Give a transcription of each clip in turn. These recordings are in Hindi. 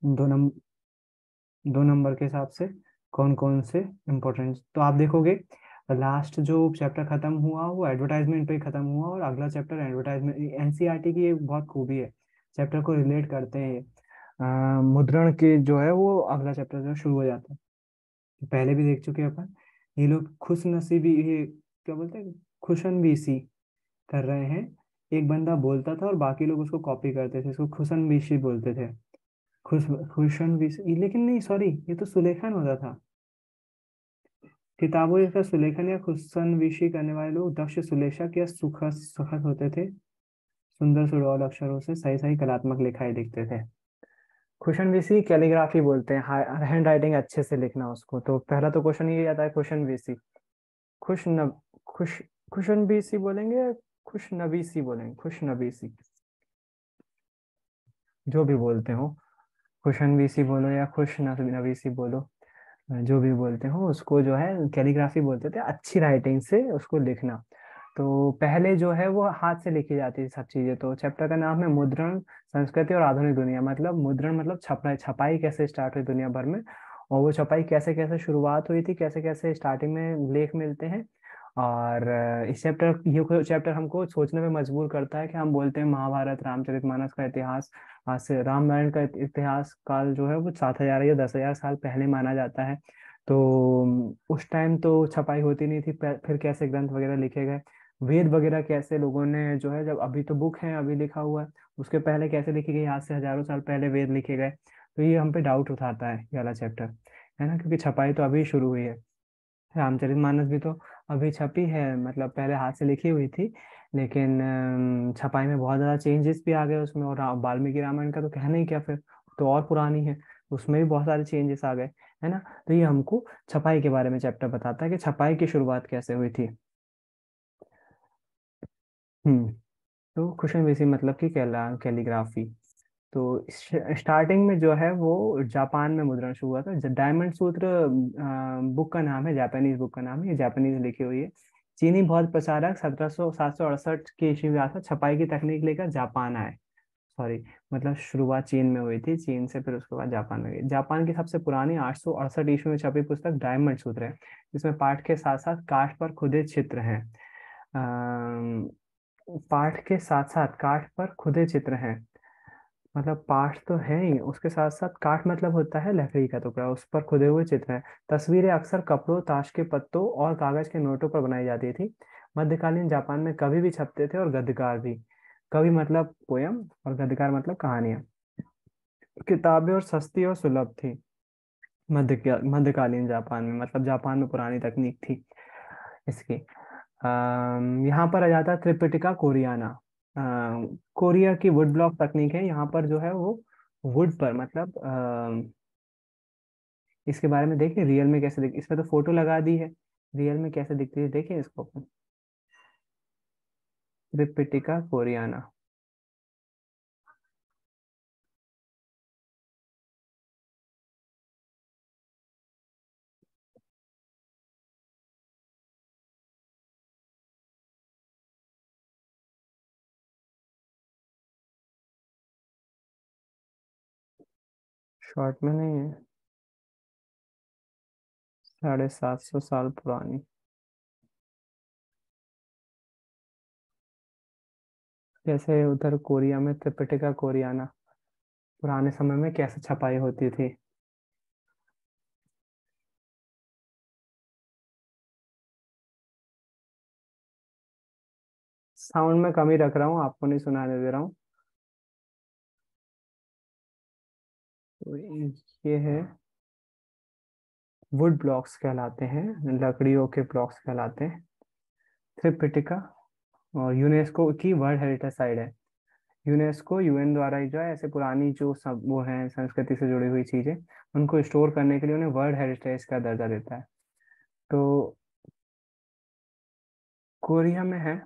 दो नंबर, 2 नंबर के हिसाब से कौन कौन से इम्पोर्टेंट, तो आप देखोगे लास्ट जो चैप्टर खत्म हुआ वो एडवर्टाइजमेंट पे ही खत्म हुआ, और अगला चैप्टर एडवर्टाइजमेंट। एनसीईआरटी की एक बहुत खूबी है, चैप्टर को रिलेट करते हैं ये। मुद्रण के जो है वो अगला चैप्टर जो शुरू हो जाता है। तो पहले भी देख चुके हैं अपन, ये लोग खुश नसीबी, ये क्या बोलते हैं, खुशनबीसी कर रहे हैं। एक बंदा बोलता था और बाकी लोग उसको कॉपी करते थे, इसको खुशनबीसी बोलते थे। खुश खुशनबीसी, लेकिन नहीं सॉरी, ये तो सुलेखन होता था। किताबों का सुलेखन या खुशनबीसी करने वाले लोग दक्ष सुलेखक या सुखद सुखद होते थे। सुंदर सुडौल अक्षरों से सही सही कलात्मक लिखाई लिखते थे। खुशनबीसी कैलीग्राफी बोलते हैं, हैंड राइटिंग अच्छे से लिखना उसको। तो पहला तो क्वेश्चन ये आता है खुशनबीसी। खुश न खुश खुशनबीसी बोलेंगे या खुशनबीसी बोलेंगे? खुशनबीसी, जो भी बोलते हो, खुशनबीसी बोलो या खुश नबीसी बोलो, जो भी बोलते हो उसको जो है कैलीग्राफी बोलते थे, अच्छी राइटिंग से उसको लिखना। तो पहले जो है वो हाथ से लिखी जाती थी सब चीजें। तो चैप्टर का नाम है मुद्रण, संस्कृति और आधुनिक दुनिया। मतलब मुद्रण मतलब छपाई, छपाई कैसे स्टार्ट हुई दुनिया भर में, और वो छपाई कैसे कैसे शुरुआत हुई थी, कैसे कैसे स्टार्टिंग में लेख मिलते हैं। और इस चैप्टर, ये चैप्टर हमको सोचने में मजबूर करता है कि हम बोलते हैं महाभारत रामचरितमानस का इतिहास, आज से रामायण का इतिहास काल जो है वो 7,000 या 10,000 साल पहले माना जाता है। तो उस टाइम तो छपाई होती नहीं थी, फिर कैसे ग्रंथ वगैरह लिखे गए, वेद वगैरह कैसे लोगों ने जो है, जब अभी तो बुक है अभी लिखा हुआ है, उसके पहले कैसे लिखी गई, आज से हजारों साल पहले वेद लिखे गए। तो ये हम पे डाउट उठाता है ये वाला चैप्टर, है ना, क्योंकि छपाई तो अभी शुरू हुई है। रामचरितमानस भी तो अभी छपी है, मतलब पहले हाथ से लिखी हुई थी, लेकिन छपाई में बहुत ज्यादा चेंजेस भी आ गए उसमें। और वाल्मीकि रामायण का तो कहना ही क्या, फिर तो और पुरानी है, उसमें भी बहुत सारे चेंजेस आ गए, है ना। तो ये हमको छपाई के बारे में चैप्टर बताता है कि छपाई की शुरुआत कैसे हुई थी। हम्म। तो कुशन बेसी मतलब कि कैलीग्राफी। तो स्टार्टिंग में जो है वो जापान में मुद्रण शुरू हुआ था। डायमंड सूत्र बुक का नाम है, जापानीज बुक का नाम है, ये जापानीज लिखी हुई है। चीनी बौद्ध प्रचारक 1768 के ईस्वी में आया था, छपाई की तकनीक लेकर जापान आए। सॉरी, मतलब शुरुआत चीन में हुई थी, चीन से फिर उसके बाद जापान में गई। जापान की सबसे पुरानी 868 ईस्वी में छपी पुस्तक डायमंड सूत्र है, जिसमें पाठ के साथ साथ काठ पर खुदे चित्र हैं। पाठ के साथ साथ काठ पर खुदे चित्र हैं, मतलब पाठ तो है ही, उसके साथ साथ काठ मतलब होता है लकड़ी का टुकड़ा, उस पर खुदे हुए चित्र हैं। तस्वीरें अक्सर कपड़ों, ताश के पत्तों और कागज के नोटों पर बनाई जाती थी। मध्यकालीन जापान में कवि भी छपते थे और गद्यकार भी। कवि मतलब पोयम, और गद्यकार मतलब कहानियां। किताबें और सस्ती और सुलभ थी मध्यकालीन जापान में, मतलब जापान में पुरानी तकनीक थी इसकी। यहाँ पर आ जाता है त्रिपिटिका कोरियाना। कोरिया की वुड ब्लॉक तकनीक है यहाँ पर, जो है वो वुड पर, मतलब इसके बारे में देखिए रियल में कैसे दिख, इसमें तो फोटो लगा दी है, रियल में कैसे दिखती है देखिए इसको अपन। त्रिपिटिका कोरियाना। शॉर्ट में नहीं है, 750 साल पुरानी। जैसे उधर कोरिया में त्रिपिटिका कोरियाना, पुराने समय में कैसे छपाई होती थी। साउंड में कमी रख रहा हूँ, आपको नहीं सुनाने दे रहा हूँ। तो ये है, वुड ब्लॉक्स कहलाते हैं, लकड़ियों के ब्लॉक्स कहलाते हैं त्रिपिटिका। और यूनेस्को की वर्ल्ड हेरिटेज साइट है। यूनेस्को यूएन द्वारा ही जो है ऐसे पुरानी जो सब वो है संस्कृति से जुड़ी हुई चीजें, उनको स्टोर करने के लिए उन्हें वर्ल्ड हेरिटेज का दर्जा देता है। तो कोरिया में है।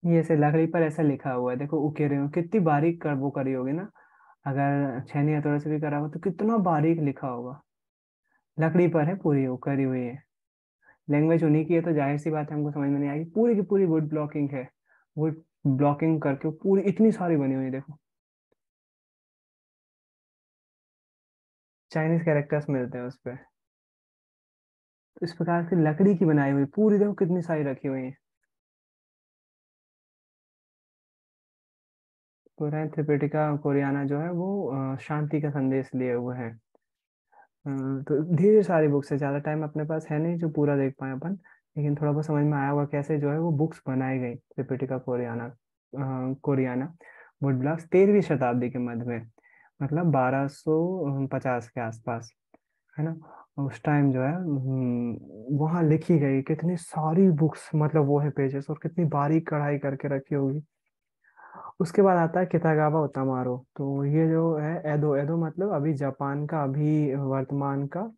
ये ऐसे लकड़ी पर ऐसा लिखा हुआ है, देखो उकेरे हो कितनी बारीक कर वो करी होगी ना, अगर छेनी हथौड़े से भी करा हुआ तो कितना बारीक लिखा होगा। लकड़ी पर है, पूरी वो करी हुई है। लैंग्वेज उन्हीं की है तो जाहिर सी बात है हमको समझ में नहीं आएगी। पूरी की पूरी वुड ब्लॉकिंग है, वुड ब्लॉकिंग करके पूरी इतनी सारी बनी हुई है, देखो चाइनीज कैरेक्टर्स मिलते हैं उस पे। तो इस प्रकार की लकड़ी की बनाई हुई पूरी, देखो कितनी सारी रखी हुई है। पुराण त्रिपिटिका कोरियाना जो है वो शांति का संदेश लिए हुए है। तो ढेर सारी बुक्स है, ज्यादा टाइम अपने पास है नहीं जो पूरा देख पाए अपन, लेकिन थोड़ा बहुत समझ में आया होगा कैसे जो है वो बुक्स बनाई गई त्रिपिटिका कोरियाना। कोरियाना वुड ब्लॉक्स 13वीं शताब्दी के मध्य में, मतलब 1250 के आसपास, है ना। उस टाइम जो है वहाँ लिखी गई कितनी सारी बुक्स, मतलब वो है पेजेस, और कितनी बारीक कढ़ाई करके रखी होगी। उसके बाद आता है कितागावा उतामारो। तो ये जो है एदो, एदो मतलब अभी जापान का, अभी वर्तमान का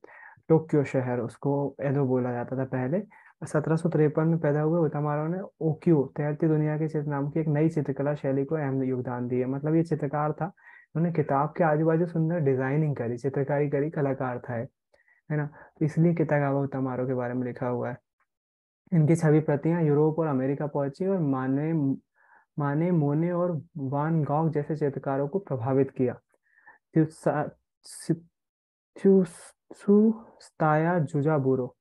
टोक्यो शहर, उसको एदो बोला जाता था पहले। 1753 में पैदा हुए उतामारो ने ओक्यो तैरती दुनिया के चित्र नाम की एक नई चित्रकला शैली को अहम योगदान दिया। मतलब ये चित्रकार था, उन्होंने किताब के आजू बाजू सुंदर डिजाइनिंग करी, चित्रकारी करी, कलाकार था ये, है ना। तो इसलिए कितागावा उतामारो के बारे में लिखा हुआ है। इनकी छवि प्रतियां यूरोप और अमेरिका पहुंची और माने माने मोने और वान गॉग जैसे चित्रकारों को प्रभावित किया। त्युसा- सि- त्सुताया जुजाबुरो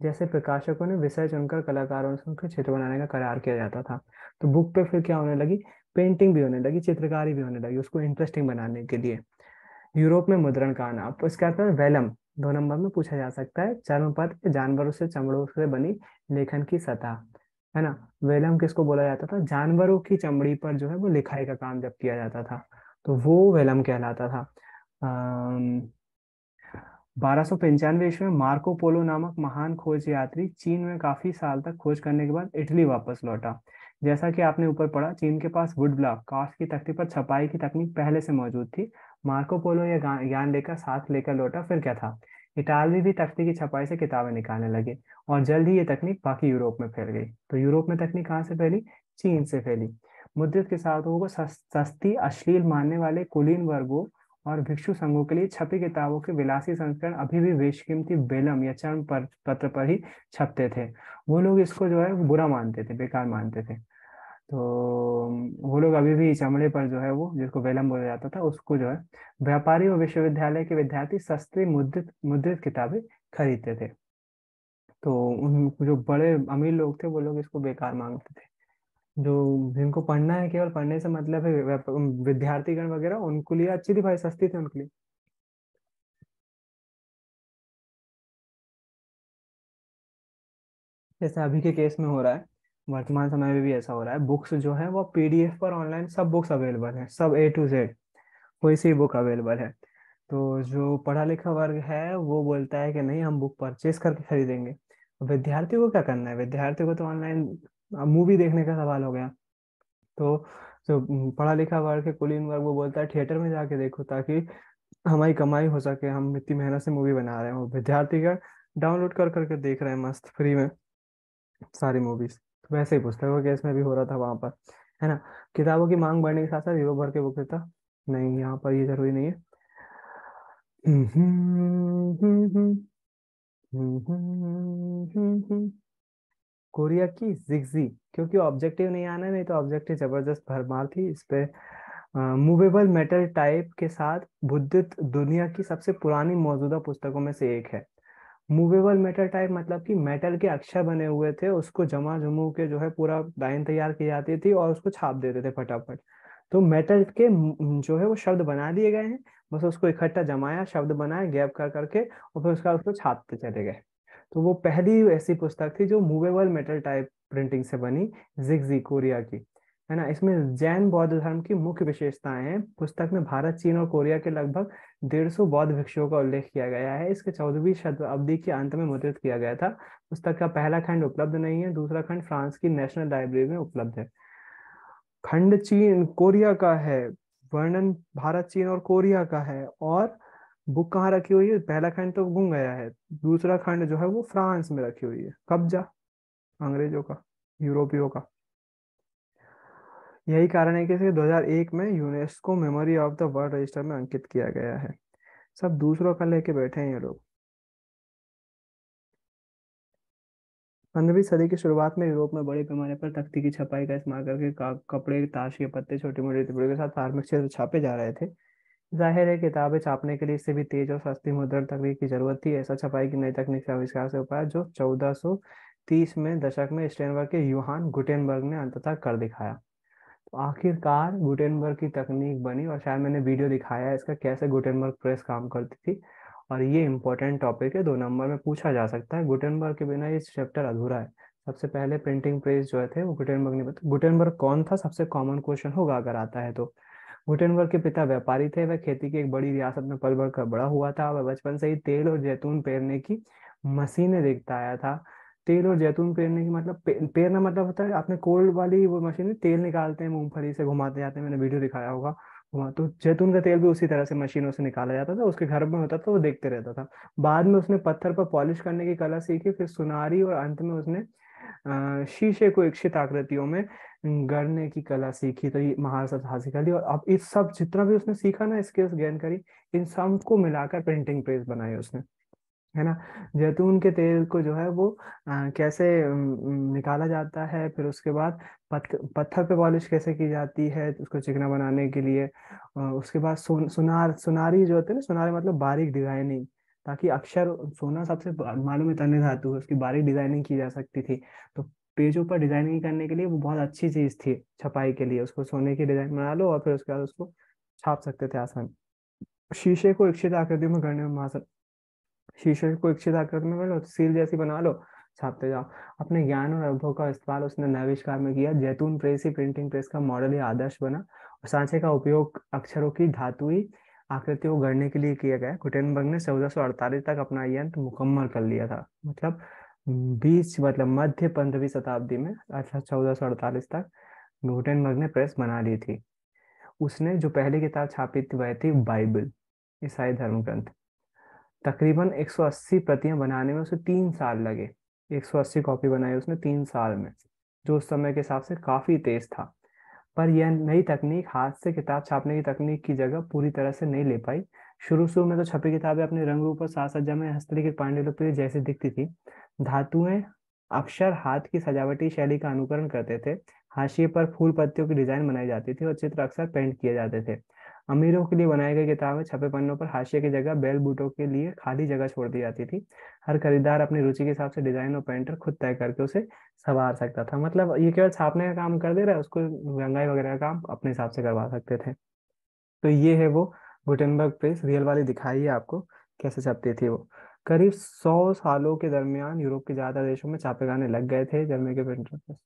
जैसे प्रकाशकों ने विषय चुनकर कलाकारों से उनके चित्र बनाने का करार किया जाता था। तो बुक पे फिर क्या होने लगी, पेंटिंग भी होने लगी, चित्रकारी भी होने लगी, उसको इंटरेस्टिंग बनाने के लिए। यूरोप में मुद्रण का आना, अब इसका अर्थ है वेलम। 2 नंबर में पूछा जा सकता है, चर्मपत्र के जानवरों से चमड़ों से बनी लेखन की सतह, है ना। वेलम किसको बोला जाता था, जानवरों की चमड़ी पर जो है वो लिखाई का काम जब किया जाता था, तो वो वेलम कहलाता था। 1295 ईस्वी में मार्को पोलो नामक महान खोज यात्री चीन में काफी साल तक खोज करने के बाद इटली वापस लौटा। जैसा कि आपने ऊपर पढ़ा, चीन के पास वुड ब्लॉक कांच की तख्ती पर छपाई की तकनीक पहले से मौजूद थी। मार्को पोलो यह ज्ञान लेकर साथ लेकर लौटा, फिर क्या था, इटालवी भी तख्ती की छपाई से किताबें निकालने लगे, और जल्द ही ये तकनीक बाकी यूरोप में फैल गई। तो यूरोप में तकनीक कहाँ से फैली, चीन से फैली। मुद्रित किताबों को सस्ती अश्लील मानने वाले कुलीन वर्गों और भिक्षु संघों के लिए छपी किताबों के विलासी संस्करण अभी भी बेशकीमती बेलम या चर्म पर पत्र पर ही छपते थे। वो लोग इसको जो है वो बुरा मानते थे, बेकार मानते थे। तो वो लोग अभी भी चमड़े पर जो है वो, जिसको वेलम बोला जाता था, उसको जो है व्यापारी और विश्वविद्यालय के विद्यार्थी सस्ती मुद्रित मुद्रित किताबें खरीदते थे। तो उन जो बड़े अमीर लोग थे वो लोग इसको बेकार मांगते थे। जो जिनको पढ़ना है, केवल पढ़ने से मतलब है, विद्यार्थीगण वगैरह, उनको लिए अच्छी थी भाई, सस्ती थी उनके लिए। जैसे अभी के केस में हो रहा है, वर्तमान समय में भी ऐसा हो रहा है, बुक्स जो है वो पीडीएफ पर ऑनलाइन सब बुक्स अवेलेबल है, सब A to Z, कोई सी बुक अवेलेबल है। तो जो पढ़ा लिखा वर्ग है वो बोलता है कि नहीं, हम बुक परचेस करके खरीदेंगे। विद्यार्थी को क्या करना है, विद्यार्थी को तो ऑनलाइन मूवी देखने का सवाल हो गया। तो जो पढ़ा लिखा वर्ग है, कुलीन वर्ग, वो बोलता है थिएटर में जाके देखो, ताकि हमारी कमाई हो सके, हम इतनी मेहनत से मूवी बना रहे हैं। और विद्यार्थी का डाउनलोड कर करके देख रहे हैं मस्त फ्री में सारी मूवीज। तो वैसे ही पुस्तकों के केस में भी हो रहा था वहां पर, है ना। किताबों की मांग बढ़ने के साथ साथ यूरोप भर के विक्रेता, नहीं यहाँ पर ये जरूरी नहीं है। कोरिया की जिग्जी, क्योंकि ऑब्जेक्टिव नहीं आना, नहीं तो ऑब्जेक्टिव जबरदस्त भरमार थी इस पे। मूवेबल मेटल टाइप के साथ बुद्धित दुनिया की सबसे पुरानी मौजूदा पुस्तकों में से एक है। मूवेबल मेटल टाइप मतलब कि मेटल के अक्षर बने हुए थे, उसको जमा जमू के जो है पूरा लाइन तैयार की जाती थी और उसको छाप देते थे फटाफट। तो मेटल के जो है वो शब्द बना दिए गए हैं, बस उसको इकट्ठा जमाया, शब्द बनाए गैप कर करके, और फिर उसका उसको छापते चले गए। तो वो पहली ऐसी पुस्तक थी जो मूवेबल मेटल टाइप प्रिंटिंग से बनी, जिग्जी कोरिया की, है ना। इसमें जैन बौद्ध धर्म की मुख्य विशेषताएं हैं। पुस्तक में भारत, चीन और कोरिया के लगभग 150 बौद्ध भिक्षुओं का उल्लेख किया गया है। इसके 14वीं शताब्दी के अंत में मुद्रित किया गया था। पुस्तक का पहला खंड उपलब्ध नहीं है, दूसरा खंड फ्रांस की नेशनल लाइब्रेरी में उपलब्ध है। खंड चीन कोरिया का है, वर्णन भारत, चीन और कोरिया का है, और बुक कहाँ रखी हुई है, पहला खंड तो गुम गया है, दूसरा खंड जो है वो फ्रांस में रखी हुई है, कब्जा अंग्रेजों का, यूरोपियों का। यही कारण है कि इसे 2001 में UNESCO memory of the world register में अंकित किया गया है। सब दूसरों का लेके बैठे हैं ये लोग। 15वीं सदी की शुरुआत में यूरोप में बड़े पैमाने पर तख्ती की छपाई का इस्तेमाल करके कपड़े, ताश के पत्ते, छोटी मोटी टिप्पणियों के साथ धार्मिक चित्र छापे जा रहे थे। जाहिर है किताबें छापने के लिए इससे भी तेज और सस्ती मुद्रण तकनीक की जरूरत थी। ऐसा छपाई की नई तकनीक के आविष्कार से हुआ जो 1430 में दशक में स्टेनबर्ग के यूहान गुटेनबर्ग ने अंततः कर दिखाया। तो आखिरकार गुटेनबर्ग की तकनीक बनी, और शायद मैंने वीडियो दिखाया है इसका कैसे गुटेनबर्ग प्रेस काम करती थी। और ये इंपॉर्टेंट टॉपिक है, 2 नंबर में पूछा जा सकता है। गुटेनबर्ग के बिना ये चैप्टर अधूरा है। सबसे पहले प्रिंटिंग प्रेस जो थे वो गुटेनबर्ग ने बताया। गुटेनबर्ग कौन था, सबसे कॉमन क्वेश्चन होगा अगर आता है तो। गुटेनबर्ग के पिता व्यापारी थे। वह खेती की एक बड़ी रियासत में पल बढ़ कर बड़ा हुआ था। वह बचपन से ही तेल और जैतून पेरने की मशीनें देखता आया था। तेल और जैतून पेरने की मतलब पेरना मतलब होता है, आपने कोल्ड वाली वो मशीन तेल निकालते हैं मूंगफली से, घुमाते जाते हैं, मैंने वीडियो दिखाया होगा। घुमा तो जैतून का तेल भी उसी तरह से मशीनों से निकाला जाता था, उसके घर में होता था, वो देखते रहता था। बाद में उसने पत्थर पर पॉलिश करने की कला सीखी, फिर सुनारी, और अंत में उसने शीशे को इच्छित आकृतियों में गढ़ने की कला सीखी। तो ये महारत हासिल कर ली, और अब इस सब जितना भी उसने सीखा ना, स्किल्स गेन करी, इन सब को मिलाकर प्रिंटिंग प्रेस बनाई उसने, है ना। जैतून के तेल को जो है वो कैसे निकाला जाता है, फिर उसके बाद पत्थर पे पॉलिश कैसे की जाती है उसको चिकना बनाने के लिए। उसके बाद सुनारी जो होते हैं ना, सुनारी मतलब बारीक डिजाइनिंग, ताकि अक्षर, सोना सबसे मालूम है तन्य धातु है, उसकी बारीक डिजाइनिंग की जा सकती थी। तो पेजों पर डिजाइनिंग करने के लिए वो बहुत अच्छी चीज थी छपाई के लिए। उसको सोने की डिजाइन बना लो और फिर उसके बाद उसको छाप सकते थे आसान। शीशे को इच्छित आकृतियों में गढ़ने में शीशे को इच्छित आकृति में कर लो, सील जैसी बना लो, छापते जाओ। अपने ज्ञान और अनुभव का इस्तेमाल उसने नए आविष्कार में किया। जैतून प्रेस ही प्रिंटिंग प्रेस का मॉडल या आदर्श बना, और सांचे का उपयोग अक्षरों की धातुई आकृतियों को गढ़ने के लिए किया गया। गुटेनबर्ग ने 1448 तक अपना यंत्र मुकम्मल कर लिया था। मतलब मतलब मध्य 15वीं शताब्दी में, अर्थात 1448 तक गुटेनबर्ग ने प्रेस बना ली थी। उसने जो पहली किताब छापी थी वह थी बाइबल, ईसाई धर्म ग्रंथ। तकरीबन 180 प्रतियां बनाने में उसे 3 साल लगे। 180 कॉपी बनाई उसने 3 साल में, जो उस समय के हिसाब से काफी तेज था। पर यह नई तकनीक हाथ से किताब छापने की तकनीक की जगह पूरी तरह से नहीं ले पाई। शुरू शुरू में तो छपी किताबें अपने रंग रूप और साज सज्जा में हस्तलिखित पांडुलिपि जैसी दिखती थी। धातुएं अक्षर हाथ की सजावटी शैली का अनुकरण करते थे। हाशिए पर फूल पत्तियों की डिजाइन बनाई जाती थी और चित्र अक्सर पेंट किए जाते थे। अमीरों के लिए बनाई गई किताबें छपे पन्नों पर हाशिए की जगह बेल बूटों के लिए खाली जगह छोड़ दी जाती थी। हर खरीदार अपनी रुचि के हिसाब से डिजाइन और पेंटर खुद तय करके उसे संवार सकता था। मतलब ये केवल छापने का काम कर दे रहा है, उसको रंगाई वगैरह का काम अपने हिसाब से करवा सकते थे। तो ये है वो गुटेनबर्ग प्रेस, रियल वाली दिखाई है आपको कैसे छपती थी वो। करीब 100 सालों के दरमियान यूरोप के ज्यादा देशों में छापेखाने लग गए थे जर्मनी के प्रिंटर प्रेस,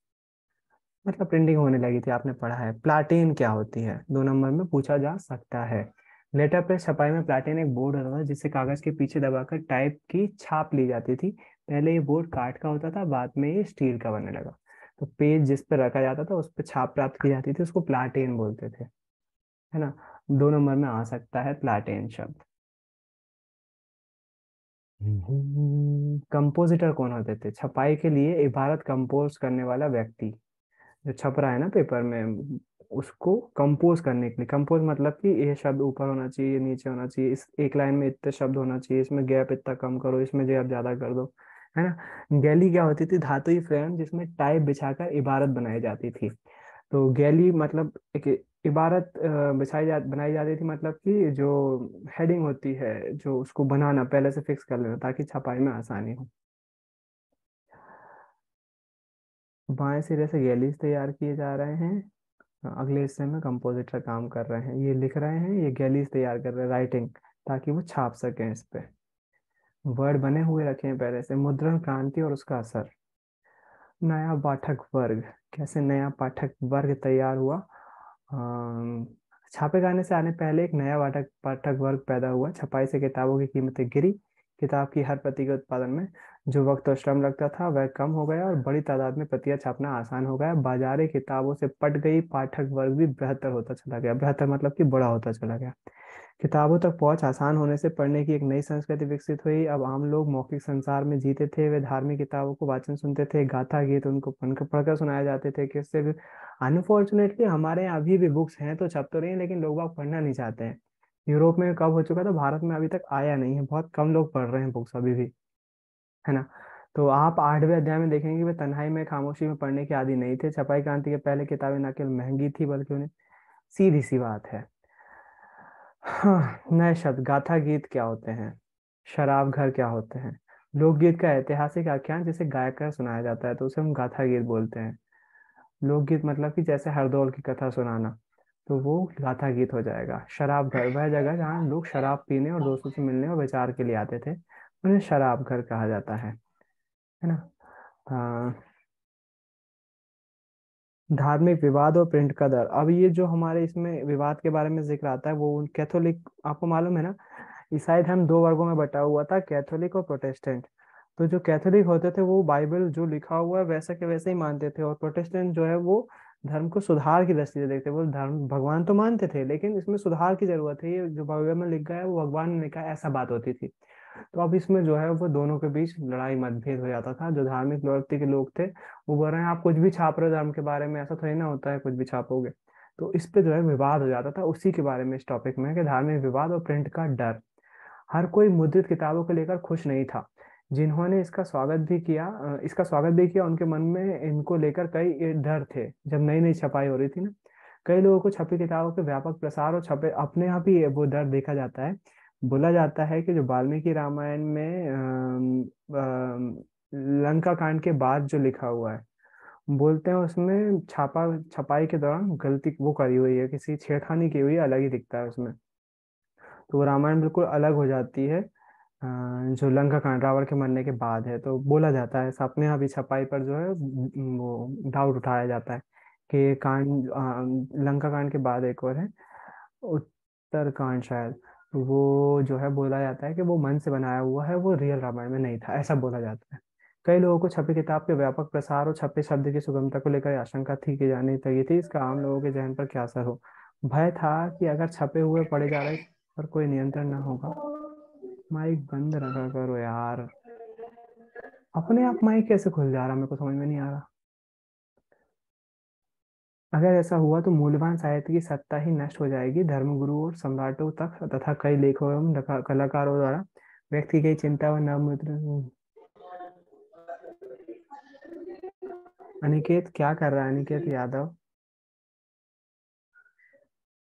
मतलब प्रिंटिंग होने लगी थी। आपने पढ़ा है। प्लाटेन क्या होती है, 2 नंबर में पूछा जा सकता है। लेटर प्रेस छपाई में प्लाटेन एक बोर्ड होता था जिससे कागज के पीछे दबाकर टाइप की छाप ली जाती थी। पहले ये बोर्ड काठ का होता था, बाद में ये स्टील का बनने लगा। तो पेज जिस पे रखा जाता था उस पे छाप प्राप्त की जाती थी, उसको प्लाटेन बोलते थे, है ना। 2 नंबर में आ सकता है प्लाटेन शब्द। कंपोजिटर कौन होते थे, छपाई के लिए इबारत कंपोज करने वाला व्यक्ति। जो छप रहा है ना पेपर में, उसको कंपोज करने के लिए, कंपोज मतलब कि ये शब्द ऊपर होना चाहिए, ये नीचे होना चाहिए, इस एक लाइन में इतने शब्द होना चाहिए, इसमें गैप इतना कम करो, इसमें गैप ज्यादा कर दो, है ना। गैली क्या होती थी, धातुई फ्रेम जिसमें टाइप बिछाकर इबारत बनाई जाती थी। तो गैली मतलब एक इबारत बनाई जाती थी, मतलब कि जो हेडिंग होती है, जो उसको बनाना पहले से फिक्स कर लेना ताकि छपाई में आसानी हो। बाएं सिरे से गैलीज तैयार किए जा रहे हैं। अगले हिस्से में कंपोजिटर काम कर रहे हैं, ये लिख रहे हैं, ये गैलीज तैयार कर रहे हैं, राइटिंग, ताकि वो छाप सकें इस पे। वर्ड बने हुए रखे हैं पहले से। मुद्रण क्रांति और उसका असर। नया पाठक वर्ग, कैसे नया पाठक वर्ग तैयार हुआ। अम, छापे खाने से आने पहले एक नया पाठक पाठक वर्ग पैदा हुआ। छपाई से किताबों की कीमतें गिरी। किताब की हर प्रति के उत्पादन में जो वक्त और श्रम लगता था वह कम हो गया, और बड़ी तादाद में प्रतियां छापना आसान हो गया। बाजारी किताबों से पट गई, पाठक वर्ग भी बेहतर होता चला गया। बेहतर मतलब कि बड़ा होता चला गया। किताबों तक पहुंच आसान होने से पढ़ने की एक नई संस्कृति विकसित हुई। अब आम लोग मौखिक संसार में जीते थे। वे धार्मिक किताबों को वाचन सुनते थे, गाथा गीत उनको पढ़कर पढ़कर सुनाए जाते थे। किससे भी अनफॉर्चुनेटली हमारे यहाँ अभी भी बुक्स हैं तो छप तो रही हैं, लेकिन लोग बाग पढ़ना नहीं चाहते हैं। यूरोप में कब हो चुका था, भारत में अभी तक आया नहीं है, बहुत कम लोग पढ़ रहे हैं बुक्स अभी भी, है ना। तो आप 8वें अध्याय में देखेंगे वे तन्हाई में खामोशी में पढ़ने के आदी नहीं थे। छपाई क्रांति के पहले किताबें न केवल महंगी थी बल्कि उन्हें, सीधी सी बात है। हाँ, नए शब्द। गाथा गीत क्या होते हैं? शराब घर क्या होते हैं? लोकगीत का ऐतिहासिक आख्यान जिसे गायक कर सुनाया जाता है तो उसे हम गाथा गीत बोलते हैं। लोकगीत मतलब कि जैसे हरदौल की कथा सुनाना, तो वो गाथा गीत हो जाएगा। शराब घर वह जगह जहाँ लोग शराब पीने और दोस्तों से मिलने और विचार के लिए आते थे, उन्हें शराब घर कहा जाता है ना। हाँ, धार्मिक विवाद और प्रिंट का दर। अब ये जो हमारे इसमें विवाद के बारे में जिक्र आता है वो कैथोलिक, आपको मालूम है ना, ईसाई धर्म दो वर्गों में बटा हुआ था, कैथोलिक और प्रोटेस्टेंट। तो जो कैथोलिक होते थे वो बाइबल जो लिखा हुआ है वैसा के वैसे ही मानते थे, और प्रोटेस्टेंट जो है वो धर्म को सुधार की दृष्टि से देखते। वो धर्म भगवान तो मानते थे लेकिन इसमें सुधार की जरूरत है, ये जो बाइबल में लिखा है वो भगवान ने लिखा है, ऐसा बात होती थी। तो अब इसमें जो है वो दोनों के बीच लड़ाई मतभेद हो जाता था। जो धार्मिक प्रवृत्ति के लोग थे वो बोल रहे हैं आप कुछ भी छाप रहे हो धर्म के बारे में, ऐसा थोड़ी ना होता है कुछ भी छापोगे। तो इस पे जो है विवाद हो जाता था। उसी के बारे में इस टॉपिक में है कि धार्मिक विवाद और प्रिंट का डर। हर कोई मुद्रित किताबों को लेकर खुश नहीं था। जिन्होंने इसका स्वागत भी किया, उनके मन में इनको लेकर कई डर थे। जब नई नई छपाई हो रही थी ना, कई लोगों को छपी किताबों के व्यापक प्रसार और छपे अपने आप ही वो डर देखा जाता है। बोला जाता है कि जो वाल्मीकि रामायण में लंका कांड के बाद जो लिखा हुआ है, बोलते हैं उसमें छपाई के दौरान गलती वो करी हुई है, किसी छेड़खानी की हुई है, अलग ही दिखता है उसमें। तो वो रामायण बिल्कुल अलग हो जाती है। जो लंका कांड रावण के मरने के बाद है, तो बोला जाता है अपने यहाँ भी छपाई पर जो है वो डाउट उठाया जाता है कि लंका कांड के बाद एक और है, उत्तर कांड शायद। तो वो जो है बोला जाता है कि वो मन से बनाया हुआ है, वो रियल रामायण में नहीं था, ऐसा बोला जाता है। कई लोगों को छपी किताब के व्यापक प्रसार और छपे शब्द की सुगमता को लेकर आशंका थी कि जानी चाहिए थी इसका आम लोगों के जहन पर क्या असर हो। भय था कि अगर छपे हुए पढ़े जा रहे पर कोई नियंत्रण ना होगा। माइक बंद रखा करो यार। अपने आप माइक कैसे खुल जा रहा, मेरे को समझ में नहीं आ रहा। अगर ऐसा हुआ तो मूल्यवान साहित्य की सत्ता ही नष्ट हो जाएगी। धर्मगुरु और सम्राटों तक तथा कई लेखकों एवं कलाकारों द्वारा व्यक्त की गई चिंता व नवमुद्रण। अनिकेत क्या कर रहा है? अनिकेत यादव,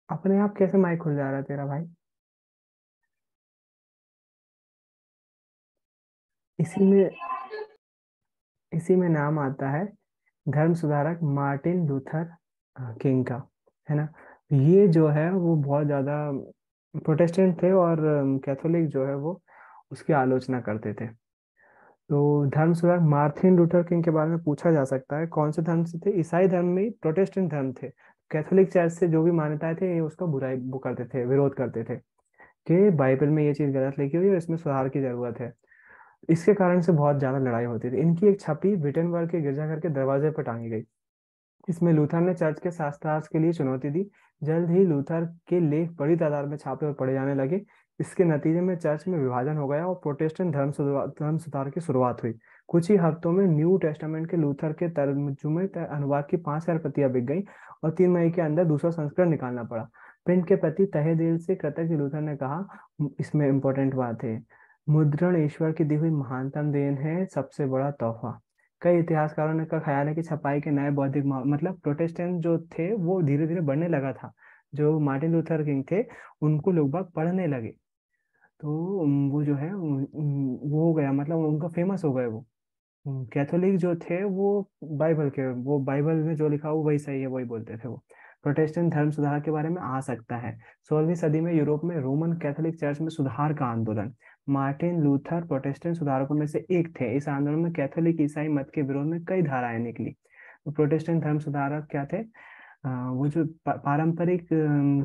अपने आप कैसे माइक खुल जा रहा है तेरा भाई? इसी में इसी में नाम आता है धर्म सुधारक मार्टिन लूथर किंग का, है ना। ये जो है वो बहुत ज्यादा प्रोटेस्टेंट थे, और कैथोलिक जो है वो उसकी आलोचना करते थे। तो धर्म सुधारक मार्टिन लूथर किंग के बारे में पूछा जा सकता है कौन से धर्म से थे। ईसाई धर्म में प्रोटेस्टेंट धर्म थे। कैथोलिक चर्च से जो भी मान्यताएं थे ये उसका बुराई वो करते थे, विरोध करते थे कि बाइबल में ये चीज गलत लिखी हुई है और इसमें सुधार की जरूरत है। इसके कारण से बहुत ज्यादा लड़ाई होती थी। इनकी एक छवि विटेनबर्ग के गिरजाघर के दरवाजे पर टांगी गई। इसमें लूथर ने चर्च के शास्त्रार्थ के लिए चुनौती दी। जल्द ही लूथर के लेख बड़ी तादाद में छापे और पढ़े जाने लगे। इसके नतीजे में चर्च में विभाजन हो गया और प्रोटेस्टेंट धर्म सुधार की शुरुआत हुई। कुछ ही हफ्तों में न्यू टेस्टामेंट के लूथर के तर्जुमे अनुवाद की 5,000 प्रतियां बिक गई और 3 महीने के अंदर दूसरा संस्करण निकालना पड़ा। प्रिंट के प्रति तहे दिल से कृतज्ञ लूथर ने कहा, इसमें इंपॉर्टेंट बात है, मुद्रण ईश्वर की दी हुई महानतम देन है, सबसे बड़ा तोहफा। कई इतिहासकारों ने का ख्याल है कि छपाई के नए बौद्धिक मतलब प्रोटेस्टेंट जो थे वो धीरे धीरे बढ़ने लगा था। जो मार्टिन लूथर किंग थे उनको लोग बाग पढ़ने लगे। तो वो जो है वो हो गया, मतलब उनका फेमस हो गए वो। कैथोलिक जो थे वो बाइबल में जो लिखा हुआ वही सही है, वही बोलते थे वो। प्रोटेस्टेंट धर्म सुधार के बारे में आ सकता है। 16वीं सदी में यूरोप में रोमन कैथोलिक चर्च में सुधार का आंदोलन। मार्टिन लूथर प्रोटेस्टेंट सुधारकों में से एक थे। इस आंदोलन में कैथोलिक ईसाई मत के विरोध में कई धाराएं निकली। तो प्रोटेस्टेंट धर्म सुधारक क्या थे? वो जो पारंपरिक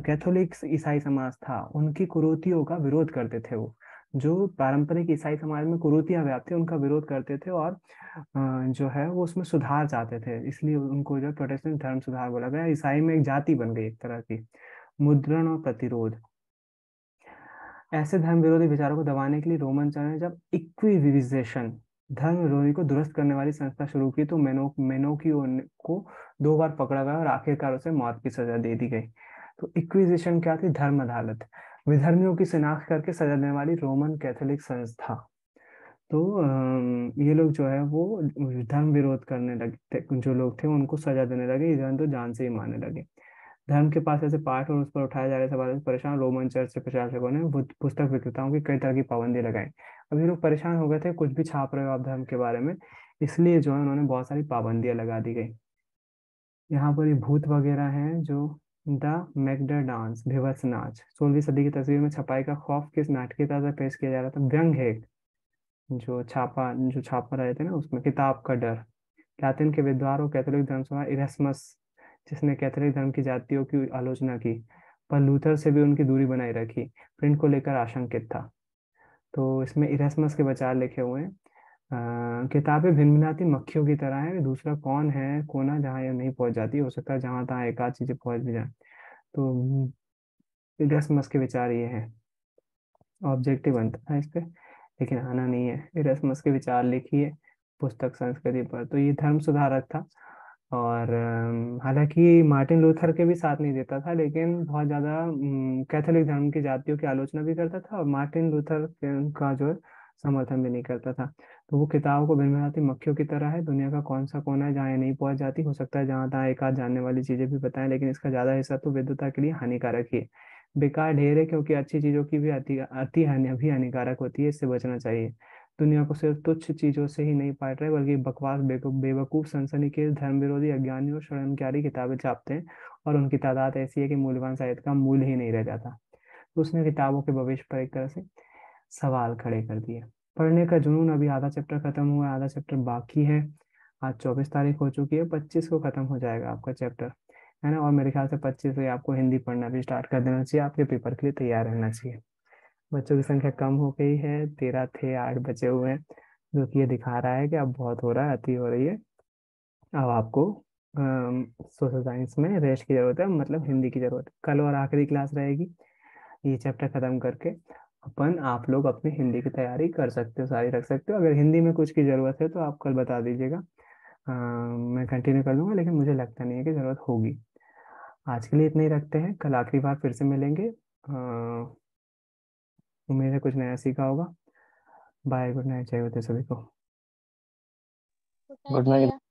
कैथोलिक ईसाई समाज था उनकी कुरीतियों का विरोध करते थे वो। जो पारंपरिक ईसाई समाज में कुरीतियां व्याप्त थी उनका विरोध करते थे, और जो है वो उसमें सुधार चाहते थे, इसलिए उनको जो प्रोटेस्टेंट धर्म सुधार बोला गया। ईसाई में एक जाति बन गई एक तरह की। मुद्रण और प्रतिरोध। ऐसे धर्म विरोधी विचारों को दबाने के लिए रोमन चर्च ने जब इक्विविजेशन, धर्म विरोधी को दुरुस्त करने वाली संस्था शुरू की, तो मेनोकियो को 2 बार पकड़ा गया और आखिरकार उसे मौत की सजा दे दी गई। तो इक्विजिशन क्या थी? धर्म अदालत, विधर्मियों की शिनाख्त करके सजा देने वाली रोमन कैथोलिक संस्था। तो ये लोग जो है वो धर्म विरोध करने लगे जो लोग थे उनको सजा देने लगे, इधर तो जान से ही मारने लगे। धर्म के पास ऐसे पाठ और उस पर उठाए जा रहे सवालों से परेशान रोमन चर्च के प्रशासकों ने पुस्तक विक्रेताओं की कई तरह की पाबंदी लगाई। अब ये लोग परेशान हो गए थे, कुछ भी छाप रहे हो आप धर्म के बारे में, इसलिए जो है उन्होंने बहुत सारी पाबंदियां लगा दी गई। यहाँ पर ये भूत वगैरह हैं जो द मैकडर डांस, बेबस नाच, 16वीं सदी की तस्वीर में छपाई का खौफ किस नाटकीयता से पेश किया जा रहा था। व्यंग है एक, जो छापा रहे थे ना उसमें, किताब का डर, लातिन के विद्वान और कैथोलिक धर्मसभा इरेस्मस, जिसने कैथोलिक धर्म की जातियों की आलोचना की पर लूथर से भी उनकी दूरी बनाए रखी, प्रिंट को लेकर आशंकित था। तो इसमें इरेस्मस के विचार लिखे हुए हैं। किताबें भिनभिनाती मक्खियों की तरह है, दूसरा कौन है कोना जहाँ ये नहीं पहुंच जाती, हो सकता है जहां तहाँ एक आध चीजें पहुंच भी जाए। तो इरेस्मस के विचार ये हैं। ऑब्जेक्टिव बनता था इस पे, लेकिन आना नहीं है। इरेस्मस के विचार लिखिए पुस्तक संस्कृति पर। तो ये धर्म सुधारक था, और हालांकि मार्टिन लूथर के भी साथ नहीं देता था, लेकिन बहुत ज्यादा कैथोलिक धर्म की जातियों की आलोचना भी करता था, और मार्टिन लूथर का जो है समर्थन भी नहीं करता था। तो वो किताब को भिनभिनाती मक्खियों की तरह है, दुनिया का कौन सा कोना है जहाँ ये नहीं पहुंच जाती, हो सकता है जहाँ तहाँ एक आध जानने वाली चीजें भी बताएं, लेकिन इसका ज्यादा हिस्सा तो विद्वता के लिए हानिकारक ही है। बेकार ढेर है, क्योंकि अच्छी चीजों की भी अति अति हानि भी हानिकारक होती है, इससे बचना चाहिए। दुनिया को सिर्फ तुच्छ चीजों से ही नहीं पाट रहे, बल्कि बकवास बेवकूफ सनसनीखेज धर्म विरोधी अज्ञानी और षड्यंत्रकारी किताबें छापते हैं, और उनकी तादाद ऐसी है कि मूल्यवान साहित्य का मूल्य ही नहीं रह जाता। तो उसने किताबों के भविष्य पर एक तरह से सवाल खड़े कर दिए। पढ़ने का जुनून, अभी आधा चैप्टर खत्म हुआ है, आधा चैप्टर बाकी है। आज 24 तारीख हो चुकी है, 25 को खत्म हो जाएगा आपका चैप्टर, है ना। और मेरे ख्याल से 25 से आपको हिंदी पढ़ना भी स्टार्ट कर देना चाहिए, आपके पेपर के लिए तैयार रहना चाहिए। बच्चों की संख्या कम हो गई है, 13 थे, 8 बचे हुए हैं, जो कि ये दिखा रहा है कि अब बहुत हो रहा है, अति हो रही है। अब आपको सोशल साइंस में रेस्ट की जरूरत है, मतलब हिंदी की जरूरत है। कल और आखिरी क्लास रहेगी, ये चैप्टर खत्म करके अपन आप लोग अपनी हिंदी की तैयारी कर सकते हो, सारी रख सकते हो। अगर हिंदी में कुछ की जरूरत है तो आप कल बता दीजिएगा, मैं कंटिन्यू कर लूंगा, लेकिन मुझे लगता नहीं है कि जरूरत होगी। आज के लिए इतना ही रखते हैं, कल आखिरी बार फिर से मिलेंगे। उम्मीद है कुछ नया सीखा होगा। बाय, गुड नाइट, चाहिए होते सभी को। Good night good night. भैया।